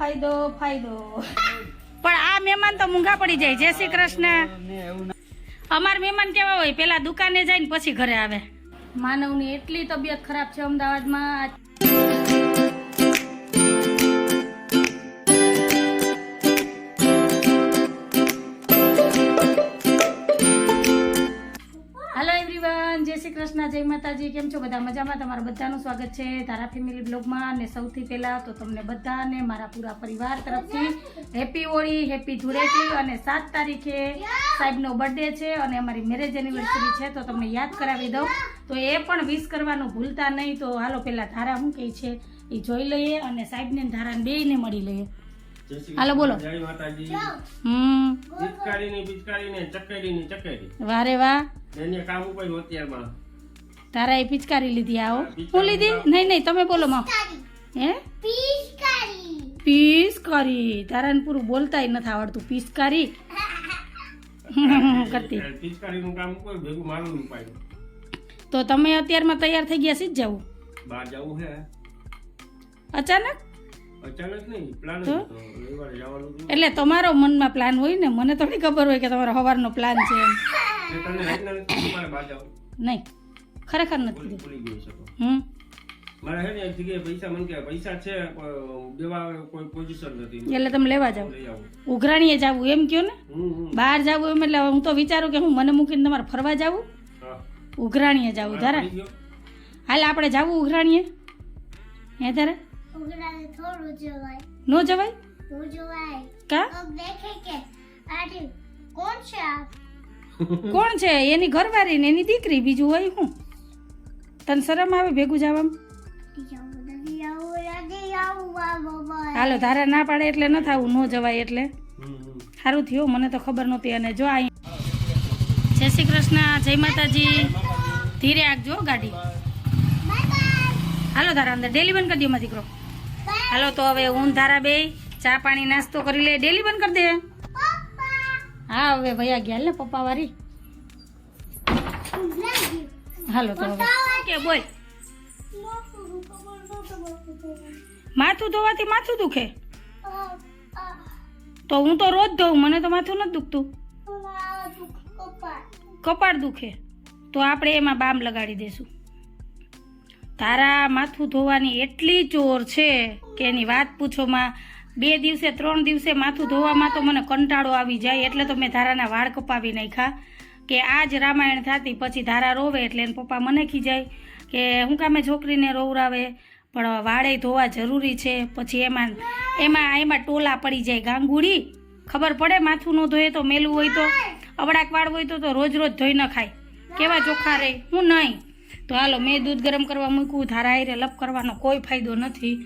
ફાયદો ફાયદો. પણ આ મહેમાન તો મૂંગા પડી જાય. જય શ્રી કૃષ્ણ. અમાર મહેમાન કેવા હોય, પેલા દુકાને જાય ને પછી ઘરે આવે. માનવની એટલી તબિયત ખરાબ છે અમદાવાદમાં. હેલો એવરીવન, જય શ્રી કૃષ્ણ, જય માતાજી. કેમ છો બધા? મજામાં? તમારા બધાનું સ્વાગત છે તારા ફેમિલી બ્લોગમાં. અને સૌથી પહેલાં તો તમને બધાને મારા પૂરા પરિવાર તરફથી હેપી હોળી, હેપી ધૂળેટી. અને 7 તારીખે સાહેબનો બર્થડે છે અને અમારી મેરેજ એનિવર્સરી છે, તો તમને યાદ કરાવી દઉં. તો એ પણ વિશ કરવાનું ભૂલતા નહીં. તો હાલો પહેલાં ધારા શું કહે છે એ જોઈ લઈએ અને સાહેબને ધારાને બેયને મળી લઈએ. હાલો બોલો. જય માતાજી. પિચકારીને ચકેરી. વારે વાહ. એને કામ ઉપર અત્યારમાં તારા એ પિચકારી લીધી. આવો હું લીધી? નહીં તમે બોલો માં. હે પિચકારી. તારાને પૂરું બોલતાય નથી આવડતું. પિચકારી કરતી. પિચકારીનું કામ ઉપર ભેગું મારું પાડ્યું. તો તમે અત્યારમાં તૈયાર થઈ ગયા છી જ જવું? બહાર જવું છે અચાનક નહીં, પ્લાન હતો રવિવારે જવાનું હતું. એટલે તમારો મનમાં પ્લાન હોય ને, મને થોડી ખબર હોય કે તમારો સવારનો પ્લાન છે એમ. તને રાતના નથી મારે બહાર જવું? નહીં, ખરેખર નથી. ભૂલી ગઈ શકો. મારે હે ને એક જગ્યાએ પૈસા મને કે પૈસા છે દેવા કોઈ પોઝિશન નથી, એટલે તમે લેવા જાવ. ઉઘરાણીએ જવું એમ કયો ને, બહાર જવું એમ. એટલે હું તો વિચારું કે હું મને મૂકીને તમારે ફરવા જવું, ઉઘરાણીએ જવું. ધારા હાલ આપણે જવું ઉઘરાણીએ. હે ધારા નો જવાય કા? કોણ છે? એની ઘરવાળી ને એની દીકરી, બીજું હોય હું? તને શરમ આવે ભેગું જવામાં? હાલો ધારા ના પાડે એટલે ન થાવું, નો જવાય એટલે સારું થયું. મને તો ખબર નહોતી. અને જો અહીં જય શ્રી કૃષ્ણ, જય માતાજી. ધીરે આગજો ગાડી. હાલો ધારા અંદર ડેલી બંધ કરી દો માં દીકરો. હાલો તો હવે હું ધારા બે ચા પાણી નાસ્તો કરી લે. ડેલી બંધ કરી દે. હા હવે ભૈયા ગયા ને પપ્પા વાળી. હાલો તો હવે કે બોલ. માથું ધોવાથી માથું દુખે? તો હું તો રોજ ધોઉં, મને તો માથું નથી દુખતું. કપાળ દુખે તો આપણે એમાં બામ લગાડી દેશું. તારા માથું ધોવાની એટલી ચોર છે કે એની વાત પૂછોમાં. 2 દિવસે 3 દિવસે માથું ધોવામાં તો મને કંટાળો આવી જાય. એટલે તો મેં ધારાના વાળ કપાવી નાખ્યા કે આજ રામાયણ થતી. પછી ધારા રોવે એટલે એને પપ્પા મને ખીજાય કે હું કામે છોકરીને રોવરાવે, પણ વાળે ધોવા જરૂરી છે. પછી એમાં ટોલા પડી જાય ગાંગુડી. ખબર પડે માથું ન ધોયે તો મેલું હોય તો, અવડાક વાળ હોય તો રોજ રોજ ધોઈ ન ખાય. કેવા ચોખ્ખા રહે. હું નહીં તો હાલો મેં દૂધ ગરમ કરવા મૂક્યું. ધારા હારે લપ કરવાનો કોઈ ફાયદો નથી.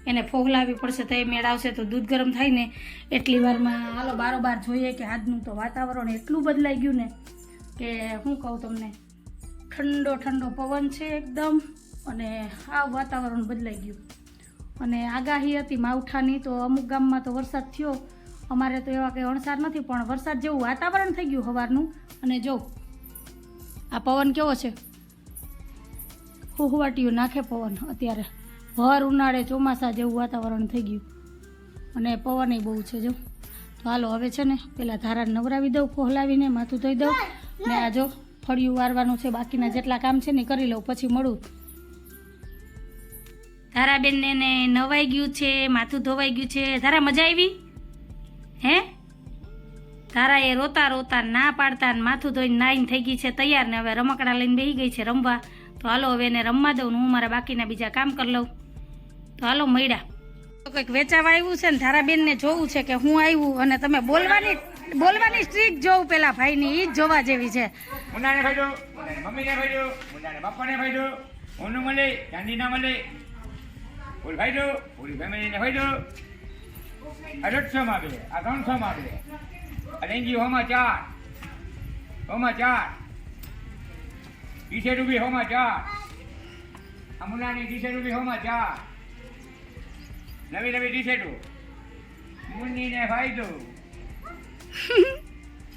એને ફોગલાવી પડશે તો એ મેળ આવશે. તો દૂધ ગરમ થાય ને એટલી વારમાં હાલો બારોબાર જોઈએ કે આજનું તો વાતાવરણ એટલું બદલાઈ ગયું ને કે હું કહું તમને. ઠંડો ઠંડો પવન છે એકદમ, અને આ વાતાવરણ બદલાઈ ગયું. અને આગાહી હતી માવઠાની, તો અમુક ગામમાં તો વરસાદ થયો. અમારે તો એવા કંઈ અણસાર નથી, પણ વરસાદ જેવું વાતાવરણ થઈ ગયું સવારનું. અને જો આ પવન કેવો છે, હુહવાટીયું નાખે પવન. અત્યારે ભર ઉનાળે ચોમાસા જેવું વાતાવરણ થઈ ગયું. અને પવન બહુ છે જો. તો હાલો હવે છે ને પેલા ધારા નવરાવી દઉં, ફોહલાવીને માથું ધોઈ દઉં. ને આ જો ફળિયું વારવાનું છે, બાકીના જેટલા કામ છે ને કરી લઉં, પછી મળું. ધારાબેનને ને નવાઈ ગયું છે, માથું ધોવાઈ ગયું છે. ધારા મજા આવી? હે ધારા એ રોતા રોતા ના પાડતા માથું ધોઈને નાઈને થઈ ગઈ છે તૈયાર. ને હવે રમકડા લઈને બેસી ગઈ છે રમવા. તો હાલો હવે એને રમવા દઉં ને હું મારા બાકીના બીજા કામ કરી લઉં. તો હાલો મળ્યા. તો કંઈક વેચાવા આવ્યું છે ને ધારાબેનને જોવું છે કે હું આવ્યું. અને તમે બોલવાની સ્ટ્રીક જોવું પેલા ભાઈની, ઈ જ જોવા જેવી છે. મુન્નાને ભાઈડો, મમ્મીને ભાઈડો, મુન્નાને બાપાને ભાઈડો, ઓનું મળે, ચાંદીના મળે. ઓલ ભાઈડો, ઓલી ફેમિલીને ભાઈડો. આ 150 માં બે, આ 300 માં બે. અને એનજી હોમાં 4. હોમાં 4. ટી-શર્ટ ઉભી હોમાં 4. આ મુન્નાની ટી-શર્ટ ઉભી હોમાં 4. નવી ટી-શર્ટો. મુન્નીને ભાઈડો.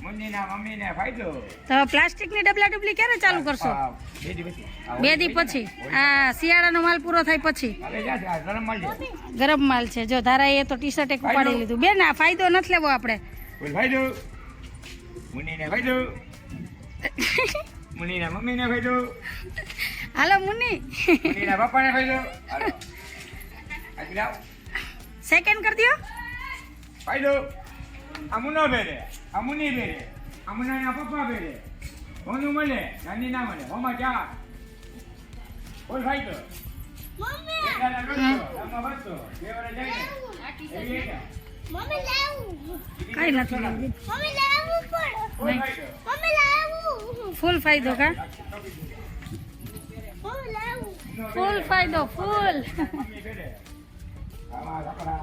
મુન્નીના મમ્મીને ફાયદો. તો પ્લાસ્ટિકની ડબલા ડબલી ક્યારે ચાલુ કરશો? 2 દી પછી. 2 દી પછી. આ શિયાળાનો માલ પૂરો થાય પછી હવે જા આ ગરમ માલ છે. ગરમ માલ છે. જો ધારાએ તો ટી શર્ટ એક ઉપાડી લીધું. બેન આ ફાયદો નથી લેવો આપણે. બોલ ફાયદો. મુન્નીને ફાયદો. મુન્નીના મમ્મીને ફાયદો. હાલો મુન્ની. મુન્નીના પપ્પાને ફાયદો. હાલો. આ લાવ. સેકન્ડ કરી દો. ફાયદો. આ મુન્નો બેરે. આ મુન્ની બેરે. આ મુન્નાના પપ્પા બેરે. કોનું મળે? ગાંધી ના મળે. હોમાં ચા. બોલ ફાયદો. મમ્મી. એકાના રોટલો. આમાં બસો. 2 વાર જાય ને. મમ્મી લાવું. કઈ નથી લેવું. મમ્મી લાવું પણ. બોલ ફાયદો. મમ્મી લાવું. ફૂલ ફાયદો કા? મમ્મી લાવું. ફૂલ ફાયદો ફૂલ. મમ્મી બેરે. આમાં કપડા.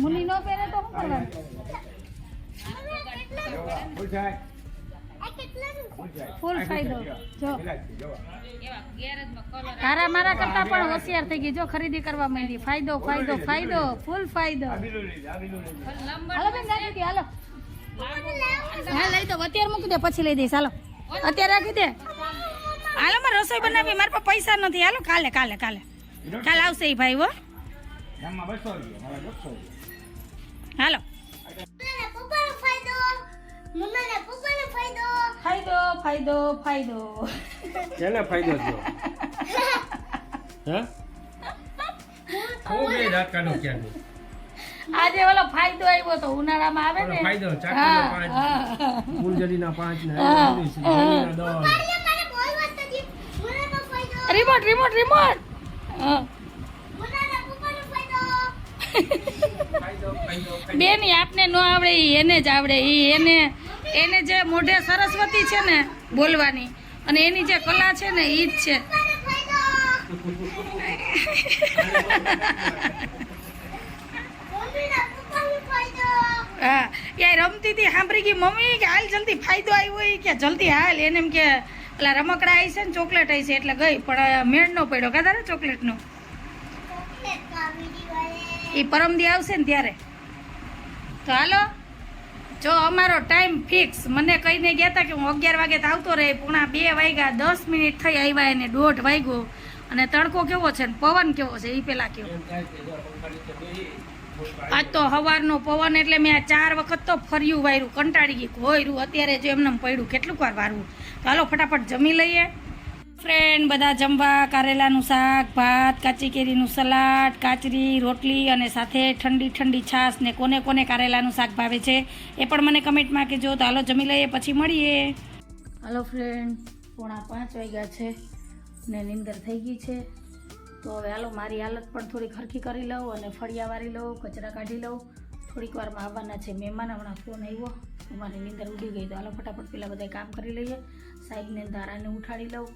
મુન્ની નો પહેરે તો શું કરવાનું? મમ્મી કેટલા? બોલ જાય. આ કેટલાનું? બોલ જાય. ફૂલ ફાયદો. જો જો. તારા મારા કરતા પણ હોશિયાર થઈ ગઈ. જો ખરીદી કરવા માંડી. ફાયદો ફાયદો ફાયદો ફૂલ ફાયદો. હાલો બેન ગાડી દે હાલો. હા લઈ દો. અત્યારે મૂકી દે પછી લઈ દઈશ. હાલો અત્યારે રાખી દે. હાલો મારે રસોઈ બનાવી. મારા પાસે પૈસા નથી. હાલો કાલે કાલે કાલે કાલે આવશે એ ભાઈ હો. ગામમાં 200 રૂપિયા મારા 200 રૂપિયા. હાલો મમ્મીને પપ્પાનો ફાયદો. મમ્મીને પપ્પાનો ફાયદો. ફાયદો ફાયદો ફાયદો. કેને ફાયદો થયો? હે? હું બે દાંત કાઢો ક્યાંથી? આજે ઓલો ફાયદો આવ્યો તો ઉનાળામાં આવે ને ફાયદો હા, ચાકીના 5 ફૂલજરીના 5 ને હા, જરીના 10. મને બોલવા તો દે. મમ્મીનો ફાયદો. Remote remote remote. હા મમ્મીના પપ્પાનો ફાયદો. બેન ઈ આપને ન આવડે ઈ એને જ આવડે. ઈ એને જે મોઢે સરસ્વતી છે ને બોલવાની અને એની જે કલા છે ને ઈ જ છે. પપ્પાનો ફાયદો. મમ્મીના પપ્પાનો ફાયદો. હા યાર રમતી હતી સાંભળી ગઈ મમ્મી કે હાલ જલ્દી ફાયદો આવ્યો ઈ કે જલ્દી હાલ. એને એમ કે ઓલા રમકડા આવી છે ને ચોકલેટ આવી છે એટલે ગઈ પણ મેળ ન પડ્યો કા તારે ચોકલેટનો. ચોકલેટ કાવી દીવાલે. એ પરમદી આવશે ને ત્યારે. તો હાલો જો અમારો ટાઈમ ફિક્સ. મને કહીને ગયા હતા કે હું 11 વાગે તો આવતો રહે. પૂણા 2 વાગ્યા 10 મિનિટ થઈ આવ્યા એને 1:30 વાગ્યો. અને તડકો કેવો છે ને પવન કેવો છે એ પેલા કેવો. આજ તો સવારનો પવન એટલે મેં આ 4 વખત તો ફર્યું વાયરું કંટાળી ગઈ હોયરું. અત્યારે જો એમને પડ્યું કેટલું વાર વારવું. તો હાલો ફટાફટ જમી લઈએ. ફ્રેન્ડ બધા જમવા કારેલાનું શાક ભાત કાચી કેરીનું સલાડ કાચરી રોટલી અને સાથે ઠંડી ઠંડી છાશ ને કોને કોને કારેલાનું શાક ભાવે છે એ પણ મને કમેન્ટમાં કહેજો. તો હાલો જમી લઈએ પછી મળીએ. હાલો ફ્રેન્ડ 4:45 વાગ્યા છે ને નીંદર થઈ ગઈ છે. તો હવે હાલો મારી હાલત પણ થોડીક હરખી કરી લઉં અને ફળિયા વારી લઉં કચરા કાઢી લઉં. થોડીક વારમાં આવવાના છે મહેમાન. હમણાં ફોન આવ્યો અમારી નીંદર ઉડી ગઈ. તો હાલો ફટાફટ પેલા બધા કામ કરી લઈએ. સાહેબને ધારાને ઉઠાડી લઉં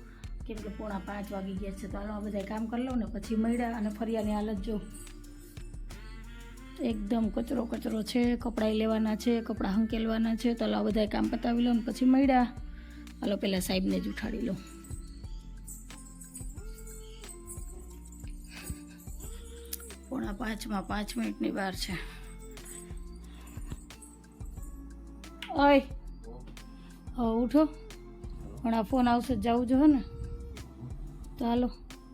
કેમ કે 4:45 વાગી ગયા છે. તો હાલો આ બધા કામ કરી લઉં ને પછી મળ્યા. અને ફરિયાની હાલત જો એકદમ કચરો કચરો છે. કપડાં લેવાના છે કપડાં હંકેલવાના છે. તો હાલો આ બધા કામ પતાવી લઉં ને પછી મળ્યા. હાલો પહેલાં સાહેબને જ ઉઠાડી લઉં. 4:45 5 મિનિટની વાર છે. ઓય હવે ઉઠો. હમણાં ફોન આવશે જવું જોઈએ ને. તો હાલો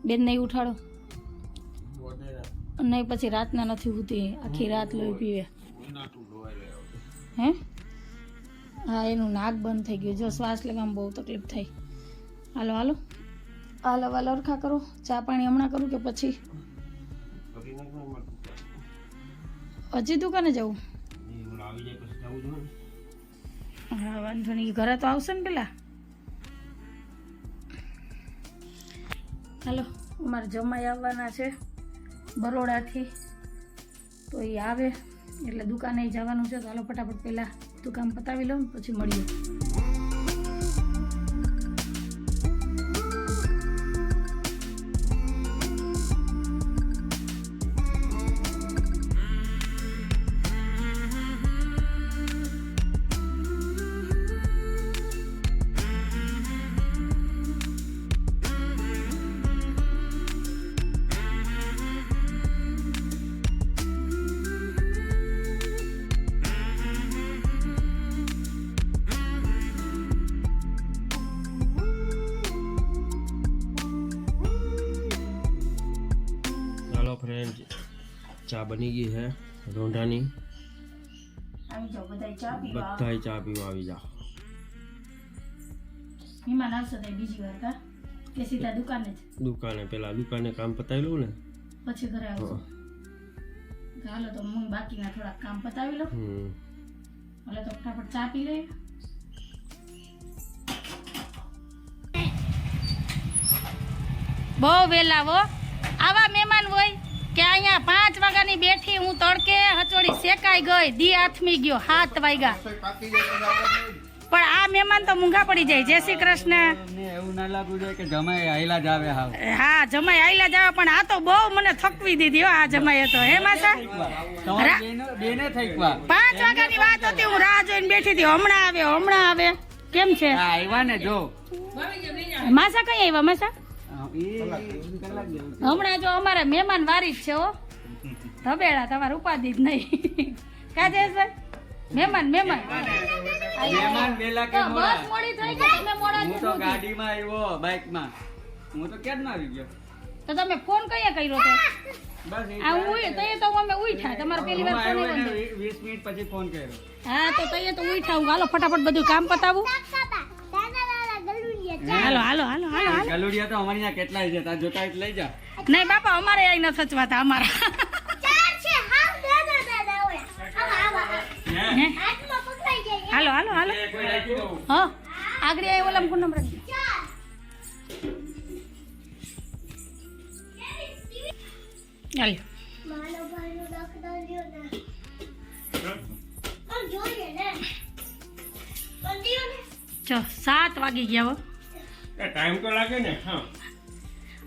બેન નહીં ઉઠાડો નહીં પછી રાતના નથી ઉઠતી. આખી રાત લોહી પીવે. હે હા એનું નાક બંધ થઈ ગયું. જો શ્વાસ લેવામાં બહુ તકલીફ થઈ. હાલો હાલો હાલો હાલો અરખા કરો. ચા પાણી હમણાં કરું કે પછી હજી દુકાને જવું? હા વાંધો નહીં. ઘરે તો આવશે ને પેલા. હાલો અમારે જમાઈ આવવાના છે બરોડાથી. તો એ આવે એટલે દુકાને જવાનું છે. તો હાલો ફટાફટ પહેલાં દુકાન પતાવી લઉં પછી મળીએ. હાલો ફ્રેન્ડ, ચા બની ગઈ છે રોંઢાની. આવી જાઓ બધાય ચા પીવા. બધાય ચા પીવા આવી જાઓ. મહેમાન આવશે તો બીજી વાર કા કે સીધા દુકાને જ? દુકાને પેલા દુકાને કામ પતાવી લઉં ને પછી ઘરે આવજો. હાલો તો હું બાકીના થોડાક કામ પતાવી લઉં. એટલે તો ફટાફટ ચા પી લઈએ. બહુ વેલા હો. આવા મહેમાન હોય કે અહીંયા 5 વાગ્યાની બેઠી હું તડકે હચોડી શેકાઈ ગઈ, દી આથમી ગયો 7 વાગ્યા. પણ આ મહેમાન તો મૂંગા પડી જાય. જય શ્રી કૃષ્ણ. એવું ના લાગવું જોઈએ કે જમાઈ આયલા જ આવે. હા જમાઈ આયલા જ આવે, પણ આ તો બહુ મને થકવી દીધી હો આ જમાઈએ તો. હે માસા? 5 વાગ્યાની વાત હતી, હું રાહ જોઈને બેઠી હતી. હમણાં આવે. કેમ છે? આવ્યા ને જો માસા કઈ આવ્યા માસા? હમણાં જો અમારે મહેમાન વારી જ છે હો. ધબેડા તમારે ઉપાધિ જ નહીં. કા જયેશભાઈ? મહેમાન વેલા કે બસ મોડી થઈ ગઈ, તમે મોડા હું તો ગાડીમાં આવ્યો, બાઇકમાં. હું તો ક્યાં આવી ગયો. તો તમે ફોન કયા કર્યો તો? બસ આ તઈએ તો અમે ઉઠ્યા. તમારે પેલી વાર ફોન આવ્યો ને 20 મિનિટ પછી ફોન કર્યો. હા તો તઈએ તો ઉઠ્યા. હું હાલો ફટાફટ બધું કામ પતાવું. હાલો ગલુડિયા તો અમારી ત્યાં કેટલાય છે, તાર જોતા એટલે લઈ જા. નહીં બાપા, અમારે અહીં ન સચવાતા અમારા. હાલો હા આગળ આવ્યો ઓલા કોણ નંબર? ચાલો ચો 7 વાગી ગયા હો. ટાઈમ તો લાગે ને.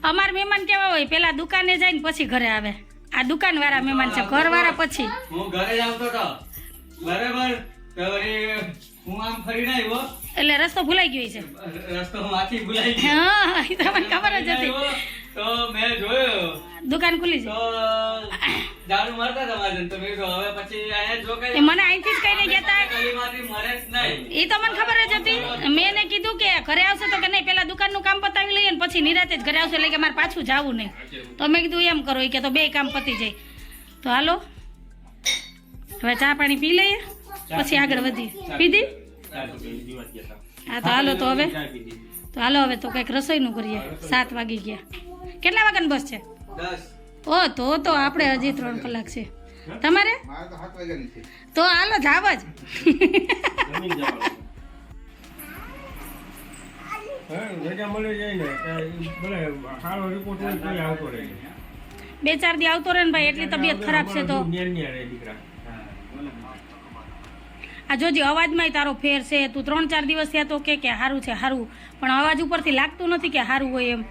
અમાર મહેમાન કેવા હોય, પેલા દુકાને જાય ને પછી ઘરે આવે. આ દુકાન વાળા મહેમાન છે, ઘર વાળા પછી. હું ઘરે જ આવતો હતો બરાબર, તો હું આમ ફરીને આવ્યો એટલે રસ્તો ભૂલાઈ ગયો છે. રસ્તો માંથી ભૂલાઈ ગયો. હા એ તો મને ખબર જ હતી. તો મેં જોયો દુકાન ખુલી છે. તો ઝાડુ મારતા હતા મારે, તો મેં કીધું હવે પછી આયા જો કઈ એ મને અહીંથી જ કહીને ગયા હતા. ગલીમાંથી મરે જ નહીં. એ તો મને ખબર જ હતી. મેં એને કીધું કે ઘરે આવશે તો કે નહીં, પેલા દુકાનનું કામ પતાવી લઈએ ને પછી નિરાતે જ ઘરે આવશે, એટલે કે મારે પાછું જવું નહીં. તો મેં કીધું એમ કરો કે તો 2 કામ પતી જાય. તો હાલો હવે ચા પાણી પી લઈએ પછી આગળ વધીએ. પીધી? હા તો હાલો તો હવે તો કંઈક રસોઈનું કરીએ. 7 વાગી ગયા. કેટલા વાગ્યાની બસ છે? 10. ઓ તો આપણે હજી 3 કલાક છે. તમારે? તો હાલો જાવ જ. રજા મળી જાય ને ભલે સારો રિપોર્ટ હોય તો આવતો રહે. 2-4 દી આવતો રહે ને ભાઈ, એટલી તબિયત ખરાબ છે તો. આ જોજી અવાજમાંય તારો ફેર છે. તું 3-4 દિવસ થયા તો કે સારું છે સારું, પણ અવાજ ઉપરથી લાગતું નથી કે સારું હોય એમ.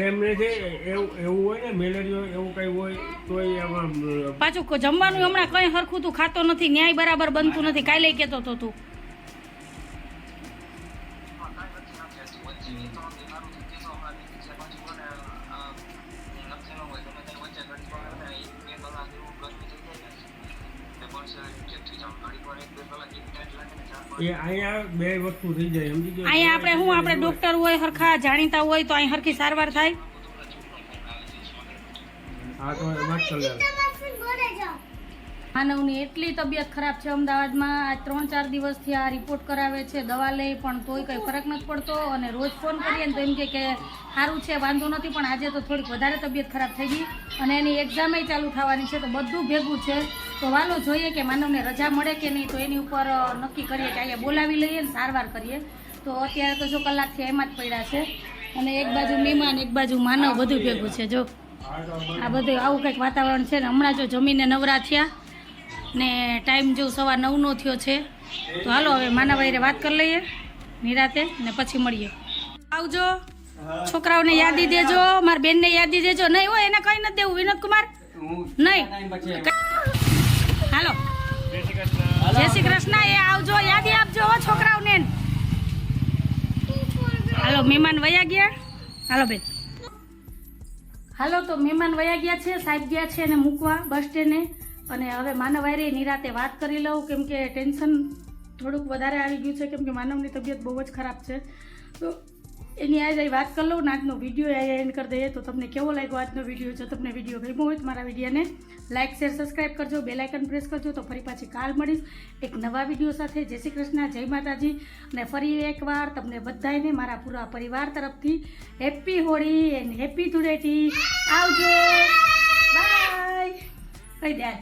એમને છે એવું હોય ને મેલેરિયો એવું કઈ હોય તો પાછું જમવાનું હમણાં કઈ હરખું તું ખાતો નથી, ન્યાય બરાબર બનતું નથી. કાલે કેતો તો તું. અહીંયા 2 વસ્તુ થઈ જાય. અહીંયા આપણે ડોક્ટર હોય હરખા જાણીતા હોય તો અહીં હરખી સારવાર થાય. માનવની એટલી તબિયત ખરાબ છે અમદાવાદમાં. આ 3-4 દિવસથી આ રિપોર્ટ કરાવે છે, દવા લે પણ તોય કંઈ ફરક નથી પડતો. અને રોજ ફોન કરીએ ને તો એમ કે સારું છે, વાંધો નથી. પણ આજે તો થોડીક વધારે તબિયત ખરાબ થઈ ગઈ અને એની એક્ઝામે ચાલુ થવાની છે, તો બધું ભેગું છે. તો વાલો જોઈએ કે માનવને રજા મળે કે નહીં, તો એની ઉપર નક્કી કરીએ કે અહીંયા બોલાવી લઈએ ને સારવાર કરીએ. તો અત્યારે તો જો કલાકથી એમાં જ પડ્યા છે. અને એક બાજુ મહેમાન એક બાજુ માનવ, બધું ભેગું છે. જો આ બધું આવું કંઈક વાતાવરણ છે ને. હમણાં જો જમીને નવરા થયા ને ટાઈમ જો 9:15 થયો છે. તો હાલો હવે માનવભાઈને વાત કરી લઈએ નિરાતે ને પછી મળીએ. આવજો, છોકરાઓને યાદી દેજો, મારા બેનને યાદી દેજો. નહીં હોય એને કઈ નથી દેવું વિનોદ કુમાર, નહીં. હાલો જય શ્રી કૃષ્ણ. એ આવજો, યાદી આપજો છોકરાઓને. હાલો મહેમાન વયા ગયા. હાલો બેન હાલો. તો મહેમાન વયા ગયા છે, સાહેબ ગયા છે એને મૂકવા બસ સ્ટેન્ડે. અને હવે માનવવારે નિરાતે વાત કરી લઉં, કેમ કે ટેન્શન થોડુંક વધારે આવી ગયું છે, કેમ કે માનવની તબિયત બહુ જ ખરાબ છે. તો એની આજે વાત કરી લઉં ને આજનો વિડીયો અહીંયા એન્ડ કરી દઈએ. તો તમને કેવો લાગ્યો આજનો વિડીયો? જો તમને વિડીયો ગમ્યો હોય તો મારા વિડીયોને લાઇક શેર સબસ્ક્રાઈબ કરજો, બેલ આઇકન પ્રેસ કરજો. તો ફરી પાછી કાલ મળીશ એક નવા વિડીયો સાથે. જય શ્રી કૃષ્ણ, જય માતાજી. અને ફરી એકવાર તમને બધાને મારા પૂરા પરિવાર તરફથી happy Holi and happy Dhuleti. આવજો, બાય. કહી દે.